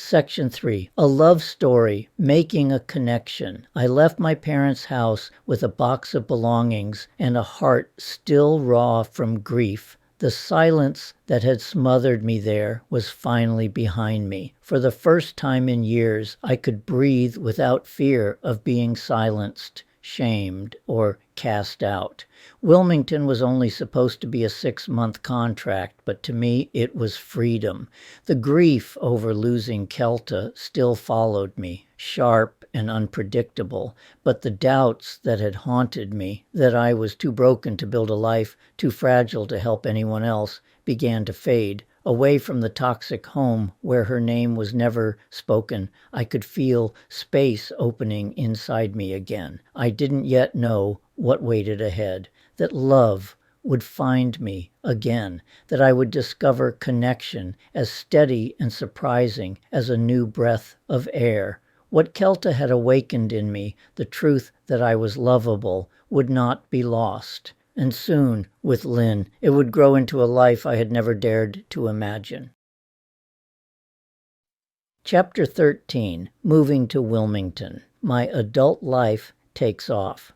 Section 3. A love story, making a connection. I left my parents' house with a box of belongings and a heart still raw from grief. The silence that had smothered me there was finally behind me. For the first time in years, I could breathe without fear of being silenced, shamed, or cast out. Wilmington was only supposed to be a 6-month contract, but to me it was freedom. The grief over losing Kelta still followed me, sharp and unpredictable, but the doubts that had haunted me, that I was too broken to build a life, too fragile to help anyone else, began to fade. Away from the toxic home where her name was never spoken, I could feel space opening inside me again. I didn't yet know what waited ahead, that love would find me again, that I would discover connection as steady and surprising as a new breath of air. What Kelta had awakened in me, the truth that I was lovable, would not be lost. And soon, with Lynn, it would grow into a life I had never dared to imagine. Chapter 13. Moving to Wilmington. My adult life takes off.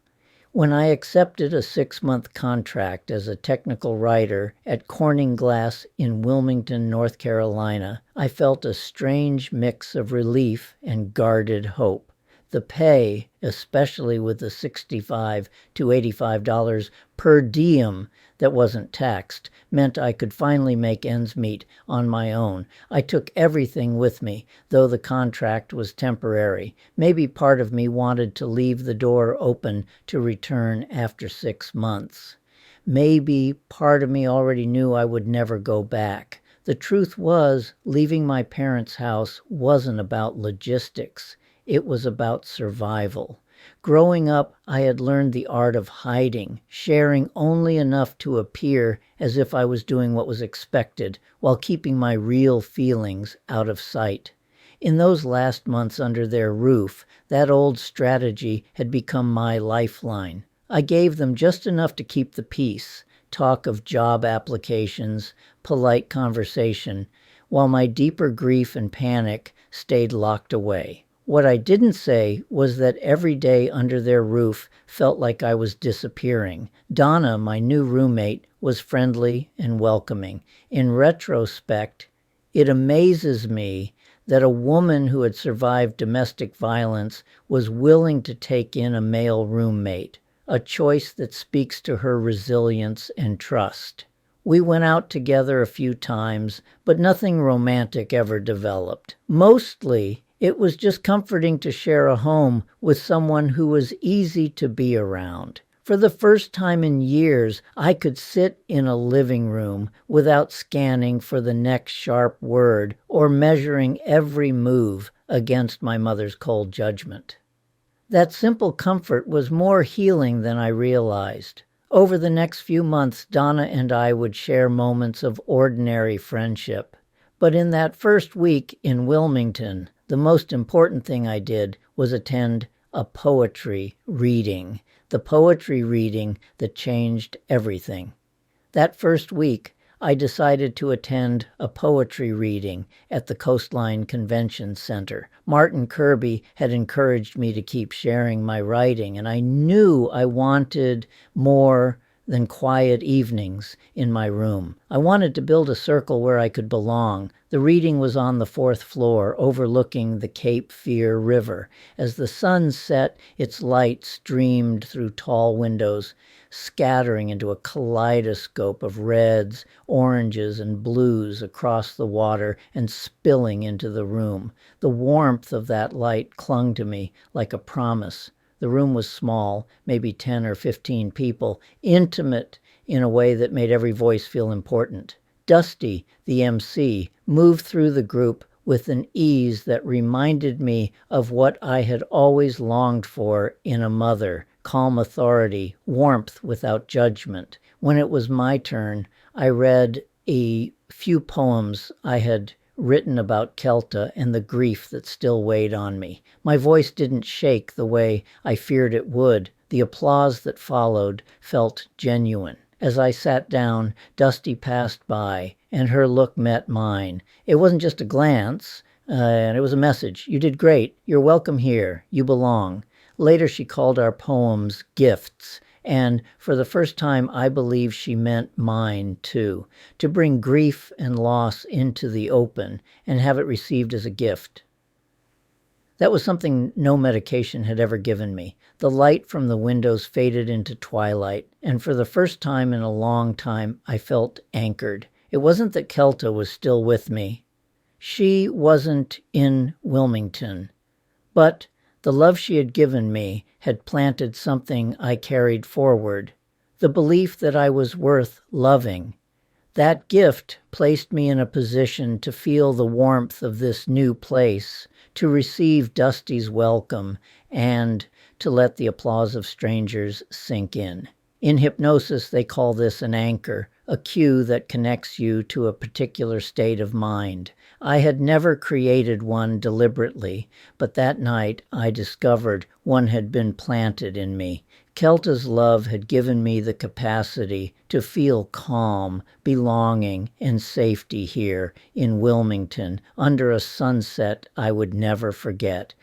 When I accepted a 6-month contract as a technical writer at Corning Glass in Wilmington, North Carolina, I felt a strange mix of relief and guarded hope. The pay, especially with the $65 to $85 per diem that wasn't taxed, meant I could finally make ends meet on my own. I took everything with me, though the contract was temporary. Maybe part of me wanted to leave the door open to return after 6 months. Maybe part of me already knew I would never go back. The truth was, leaving my parents' house wasn't about logistics. It was about survival. Growing up, I had learned the art of hiding, sharing only enough to appear as if I was doing what was expected, while keeping my real feelings out of sight. In those last months under their roof, that old strategy had become my lifeline. I gave them just enough to keep the peace, talk of job applications, polite conversation, while my deeper grief and panic stayed locked away. What I didn't say was that every day under their roof felt like I was disappearing. Donna, my new roommate, was friendly and welcoming. In retrospect, it amazes me that a woman who had survived domestic violence was willing to take in a male roommate, a choice that speaks to her resilience and trust. We went out together a few times, but nothing romantic ever developed. Mostly, it was just comforting to share a home with someone who was easy to be around. For the first time in years, I could sit in a living room without scanning for the next sharp word or measuring every move against my mother's cold judgment. That simple comfort was more healing than I realized. Over the next few months, Donna and I would share moments of ordinary friendship. But in that first week in Wilmington, the most important thing I did was attend a poetry reading, the poetry reading that changed everything. That first week, I decided to attend a poetry reading at the Coastline Convention Center. Martin Kirby had encouraged me to keep sharing my writing, and I knew I wanted more than quiet evenings in my room. I wanted to build a circle where I could belong. The reading was on the 4th floor, overlooking the Cape Fear River. As the sun set, its light streamed through tall windows, scattering into a kaleidoscope of reds, oranges, and blues across the water and spilling into the room. The warmth of that light clung to me like a promise. The room was small, maybe 10 or 15 people, intimate in a way that made every voice feel important. Dusty, the MC, moved through the group with an ease that reminded me of what I had always longed for in a mother: calm authority, warmth without judgment. When it was my turn, I read a few poems I had written about Kelta and the grief that still weighed on me. My voice didn't shake the way I feared it would. The applause that followed felt genuine. As I sat down, Dusty passed by, and her look met mine. It wasn't just a glance. And it was a message. You did great. You're welcome here. You belong. Later, she called our poems gifts. And for the first time, I believe she meant mine, too, to bring grief and loss into the open and have it received as a gift. That was something no medication had ever given me. The light from the windows faded into twilight, and for the first time in a long time, I felt anchored. It wasn't that Kelta was still with me. She wasn't in Wilmington, but the love she had given me had planted something I carried forward, the belief that I was worth loving. That gift placed me in a position to feel the warmth of this new place, to receive Dusty's welcome, and to let the applause of strangers sink in. In hypnosis, they call this an anchor, a cue that connects you to a particular state of mind. I had never created one deliberately, but that night I discovered one had been planted in me. Kelta's love had given me the capacity to feel calm, belonging, and safety here in Wilmington under a sunset I would never forget.